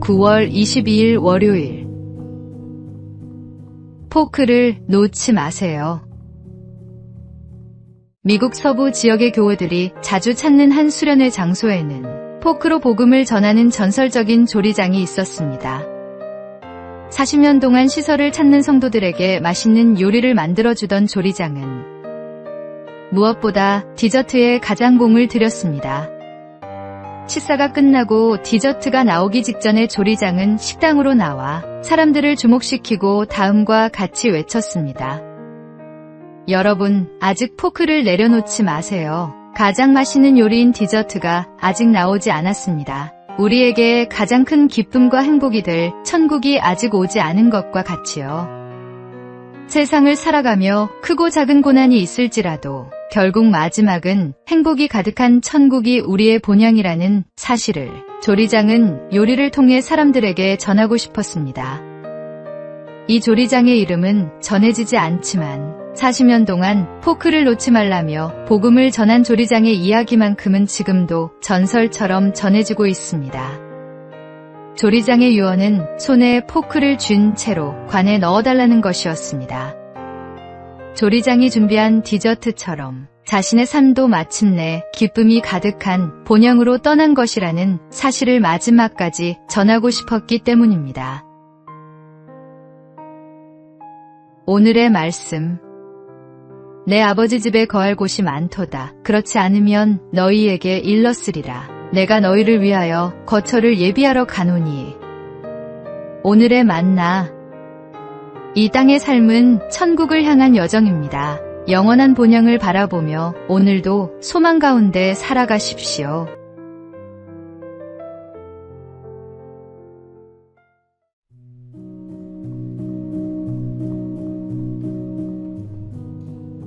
9월 22일 월요일. 포크를 놓지 마세요. 미국 서부 지역의 교우들이 자주 찾는 한 수련회 장소에는 포크로 복음을 전하는 전설적인 조리장이 있었습니다. 40년 동안 시설을 찾는 성도들에게 맛있는 요리를 만들어주던 조리장은 무엇보다 디저트에 가장 공을 들였습니다. 식사가 끝나고 디저트가 나오기 직전에 조리장은 식당으로 나와 사람들을 주목시키고 다음과 같이 외쳤습니다. 여러분, 아직 포크를 내려놓지 마세요. 가장 맛있는 요리인 디저트가 아직 나오지 않았습니다. 우리에게 가장 큰 기쁨과 행복이 될 천국이 아직 오지 않은 것과 같이요. 세상을 살아가며 크고 작은 고난이 있을지라도 결국 마지막은 행복이 가득한 천국이 우리의 본향이라는 사실을 조리장은 요리를 통해 사람들에게 전하고 싶었습니다. 이 조리장의 이름은 전해지지 않지만 40년 동안 포크를 놓지 말라며 복음을 전한 조리장의 이야기만큼은 지금도 전설처럼 전해지고 있습니다. 조리장의 유언은 손에 포크를 쥔 채로 관에 넣어달라는 것이었습니다. 조리장이 준비한 디저트처럼 자신의 삶도 마침내 기쁨이 가득한 본향으로 떠난 것이라는 사실을 마지막까지 전하고 싶었기 때문입니다. 오늘의 말씀. 내 아버지 집에 거할 곳이 많도다. 그렇지 않으면 너희에게 일렀으리라. 내가 너희를 위하여 거처를 예비하러 가노니. 오늘의 만나. 이 땅의 삶은 천국을 향한 여정입니다. 영원한 본향을 바라보며 오늘도 소망 가운데 살아가십시오.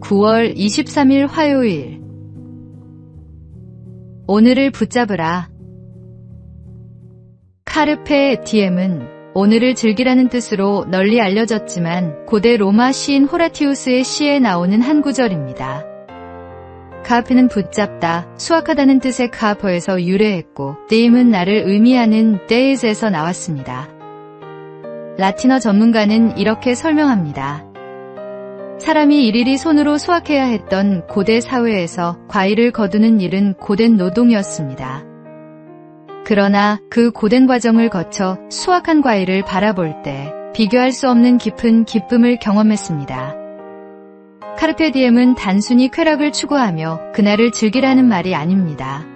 (9월 23일) 화요일. 오늘을 붙잡으라. 카르페 디엠은 오늘을 즐기라는 뜻으로 널리 알려졌지만 고대 로마 시인 호라티우스의 시에 나오는 한 구절입니다. 카르페는 붙잡다, 수확하다는 뜻의 카르페에서 유래했고 디엠은 나를 의미하는 데이즈에서 나왔습니다. 라틴어 전문가는 이렇게 설명합니다. 사람이 일일이 손으로 수확해야 했던 고대 사회에서 과일을 거두는 일은 고된 노동이었습니다. 그러나 그 고된 과정을 거쳐 수확한 과일을 바라볼 때 비교할 수 없는 깊은 기쁨을 경험했습니다. 카르페 디엠은 단순히 쾌락을 추구하며 그날을 즐기라는 말이 아닙니다.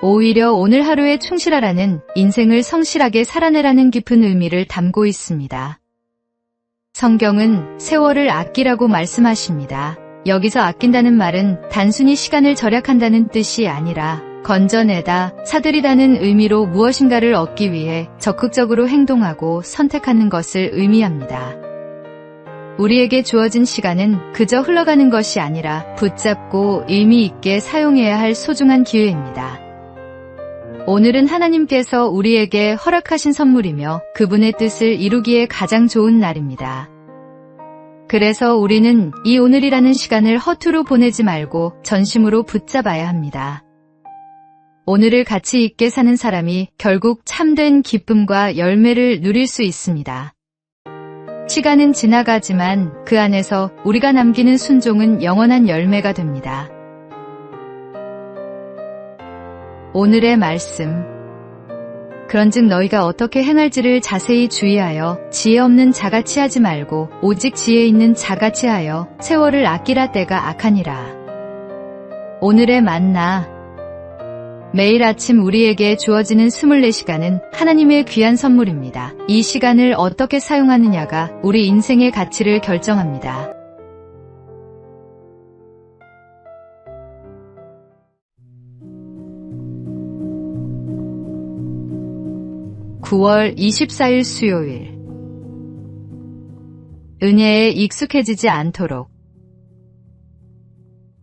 오히려 오늘 하루에 충실하라는, 인생을 성실하게 살아내라는 깊은 의미를 담고 있습니다. 성경은 세월을 아끼라고 말씀하십니다. 여기서 아낀다는 말은 단순히 시간을 절약한다는 뜻이 아니라 건져내다, 사들이라는 의미로 무엇인가를 얻기 위해 적극적으로 행동하고 선택하는 것을 의미합니다. 우리에게 주어진 시간은 그저 흘러가는 것이 아니라 붙잡고 의미 있게 사용해야 할 소중한 기회입니다. 오늘은 하나님께서 우리에게 허락하신 선물이며 그분의 뜻을 이루기에 가장 좋은 날입니다. 그래서 우리는 이 오늘이라는 시간을 허투루 보내지 말고 전심으로 붙잡아야 합니다. 오늘을 가치 있게 사는 사람이 결국 참된 기쁨과 열매를 누릴 수 있습니다. 시간은 지나가지만 그 안에서 우리가 남기는 순종은 영원한 열매가 됩니다. 오늘의 말씀. 그런즉 너희가 어떻게 행할지를 자세히 주의하여 지혜 없는 자같이 하지 말고 오직 지혜 있는 자같이 하여 세월을 아끼라. 때가 악하니라. 오늘의 만나. 매일 아침 우리에게 주어지는 24시간은 하나님의 귀한 선물입니다. 이 시간을 어떻게 사용하느냐가 우리 인생의 가치를 결정합니다. (9월 24일) 수요일. 은혜에 익숙해지지 않도록.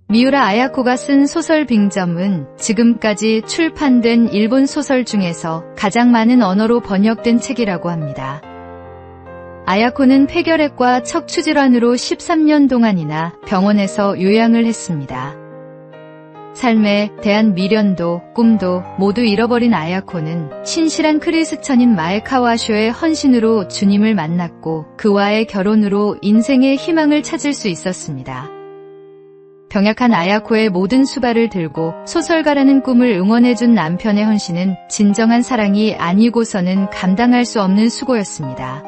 미우라 아야코가 쓴 소설 빙점은 지금까지 출판된 일본 소설 중에서 가장 많은 언어로 번역된 책이라고 합니다. 아야코는 폐결핵과 척추질환으로 13년 동안이나 병원에서 요양을 했습니다. 삶에 대한 미련도 꿈도 모두 잃어버린 아야코는 신실한 크리스천인 마에카와쇼의 헌신으로 주님을 만났고 그와의 결혼으로 인생의 희망을 찾을 수 있었습니다. 병약한 아야코의 모든 수발을 들고 소설가라는 꿈을 응원해준 남편의 헌신은 진정한 사랑이 아니고서는 감당할 수 없는 수고였습니다.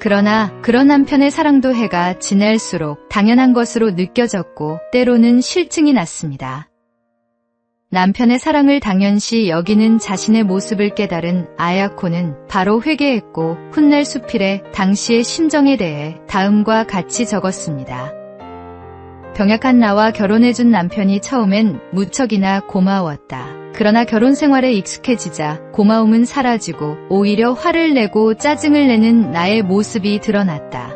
그러나 그런 남편의 사랑도 해가 지날수록 당연한 것으로 느껴졌고 때로는 실증이 났습니다. 남편의 사랑을 당연시 여기는 자신의 모습을 깨달은 아야코는 바로 회개했고 훗날 수필에 당시의 심정에 대해 다음과 같이 적었습니다. 병약한 나와 결혼해준 남편이 처음엔 무척이나 고마웠다. 그러나 결혼 생활에 익숙해지자 고마움은 사라지고 오히려 화를 내고 짜증을 내는 나의 모습이 드러났다.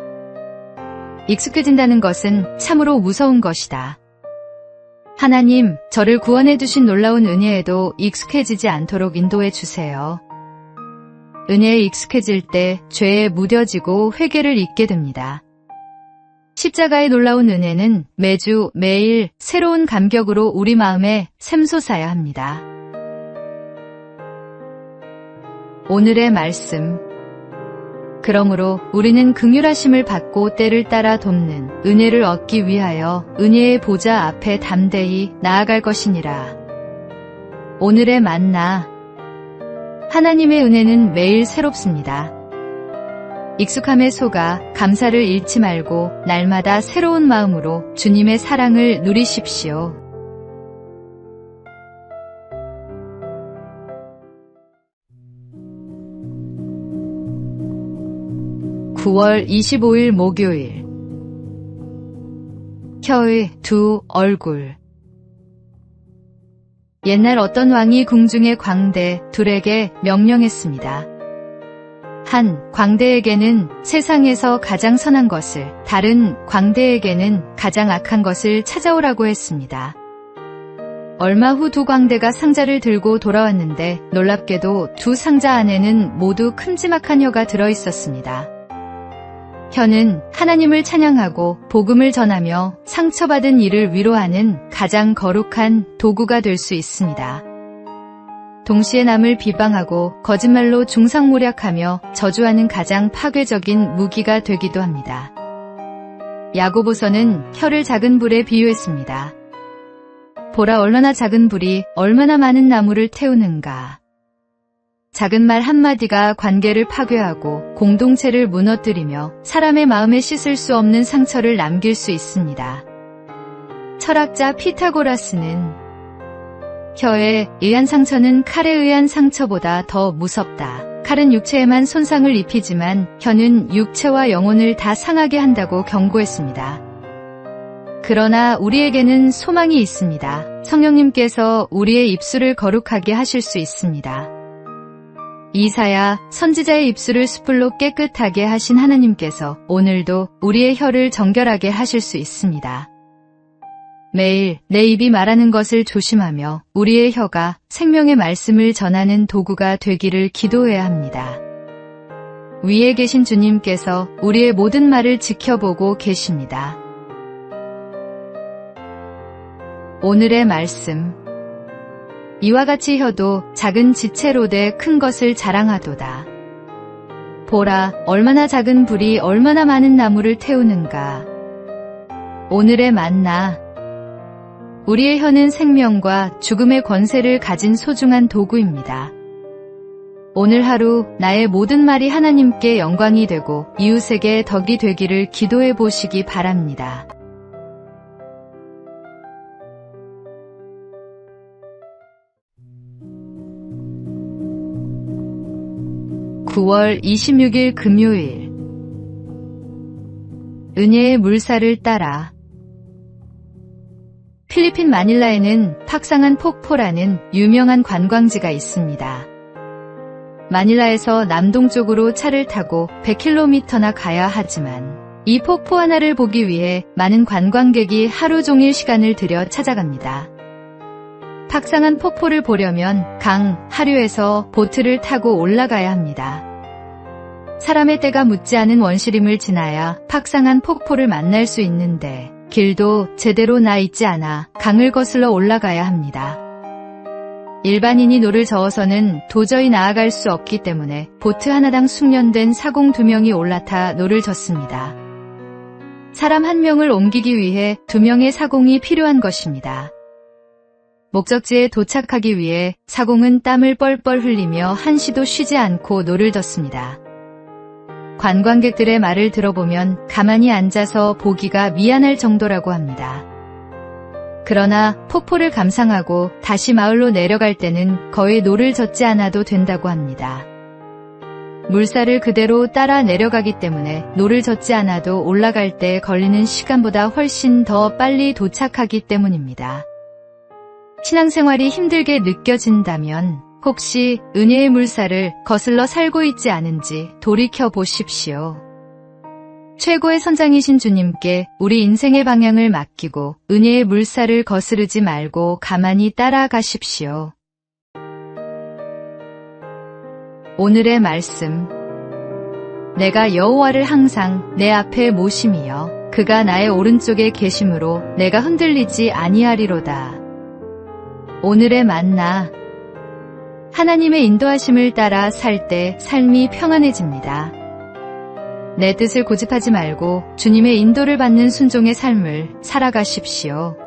익숙해진다는 것은 참으로 무서운 것이다. 하나님, 저를 구원해 주신 놀라운 은혜에도 익숙해지지 않도록 인도해 주세요. 은혜에 익숙해질 때 죄에 무뎌지고 회개를 잊게 됩니다. 십자가의 놀라운 은혜는 매주 매일 새로운 감격으로 우리 마음에 샘솟아야 합니다. 오늘의 말씀. 그러므로 우리는 긍휼하심을 받고 때를 따라 돕는 은혜를 얻기 위하여 은혜의 보좌 앞에 담대히 나아갈 것이니라. 오늘의 만나. 하나님의 은혜는 매일 새롭습니다. 익숙함에 속아 감사를 잃지 말고 날마다 새로운 마음으로 주님의 사랑을 누리십시오. (9월 25일) 목요일. 혀의 두 얼굴. 옛날 어떤 왕이 궁중의 광대 둘에게 명령했습니다. 한 광대에게는 세상에서 가장 선한 것을, 다른 광대에게는 가장 악한 것을 찾아오라고 했습니다. 얼마 후 두 광대가 상자를 들고 돌아왔는데 놀랍게도 두 상자 안에는 모두 큼지막한 혀가 들어있었습니다. 혀는 하나님을 찬양하고 복음을 전하며 상처받은 이를 위로하는 가장 거룩한 도구가 될 수 있습니다. 동시에 남을 비방하고 거짓말로 중상모략하며 저주하는 가장 파괴적인 무기가 되기도 합니다. 야고보서는 혀를 작은 불에 비유했습니다. 보라, 얼마나 작은 불이 얼마나 많은 나무를 태우는가. 작은 말 한마디가 관계를 파괴하고 공동체를 무너뜨리며 사람의 마음에 씻을 수 없는 상처를 남길 수 있습니다. 철학자 피타고라스는 혀에 의한 상처는 칼에 의한 상처보다 더 무섭다. 칼은 육체에만 손상을 입히지만 혀는 육체와 영혼을 다 상하게 한다고 경고했습니다. 그러나 우리에게는 소망이 있습니다. 성령님께서 우리의 입술을 거룩하게 하실 수 있습니다. 이사야 선지자의 입술을 숯불로 깨끗하게 하신 하나님께서 오늘도 우리의 혀를 정결하게 하실 수 있습니다. 매일 내 입이 말하는 것을 조심하며 우리의 혀가 생명의 말씀을 전하는 도구가 되기를 기도해야 합니다. 위에 계신 주님께서 우리의 모든 말을 지켜보고 계십니다. 오늘의 말씀. 이와 같이 혀도 작은 지체로 돼 큰 것을 자랑하도다. 보라, 얼마나 작은 불이 얼마나 많은 나무를 태우는가. 오늘의 만나. 우리의 혀는 생명과 죽음의 권세를 가진 소중한 도구입니다. 오늘 하루 나의 모든 말이 하나님께 영광이 되고 이웃에게 덕이 되기를 기도해 보시기 바랍니다. (9월 26일) 금요일. 은혜의 물살을 따라. 필리핀 마닐라에는 팍상한 폭포라는 유명한 관광지가 있습니다. 마닐라에서 남동쪽으로 차를 타고 100km나 가야 하지만 이 폭포 하나를 보기 위해 많은 관광객이 하루 종일 시간을 들여 찾아갑니다. 팍상한 폭포를 보려면 강 하류에서 보트를 타고 올라가야 합니다. 사람의 때가 묻지 않은 원시림을 지나야 팍상한 폭포를 만날 수 있는데 길도 제대로 나 있지 않아 강을 거슬러 올라가야 합니다. 일반인이 노를 저어서는 도저히 나아갈 수 없기 때문에 보트 하나당 숙련된 사공 2명이 올라타 노를 젓습니다. 사람 1명을 옮기기 위해 2명의 사공이 필요한 것입니다. 목적지에 도착하기 위해 사공은 땀을 뻘뻘 흘리며 한시도 쉬지 않고 노를 젓습니다. 관광객들의 말을 들어보면 가만히 앉아서 보기가 미안할 정도라고 합니다. 그러나 폭포를 감상하고 다시 마을로 내려갈 때는 거의 노를 젓지 않아도 된다고 합니다. 물살을 그대로 따라 내려가기 때문에 노를 젓지 않아도 올라갈 때 걸리는 시간보다 훨씬 더 빨리 도착하기 때문입니다. 신앙생활이 힘들게 느껴진다면 혹시 은혜의 물살을 거슬러 살고 있지 않은지 돌이켜 보십시오. 최고의 선장이신 주님께 우리 인생의 방향을 맡기고 은혜의 물살을 거스르지 말고 가만히 따라가십시오. 오늘의 말씀. 내가 여호와를 항상 내 앞에 모심이여 그가 나의 오른쪽에 계심으로 내가 흔들리지 아니하리로다. 오늘의 만나. 하나님의 인도하심을 따라 살 때 삶이 평안해집니다. 내 뜻을 고집하지 말고 주님의 인도를 받는 순종의 삶을 살아가십시오.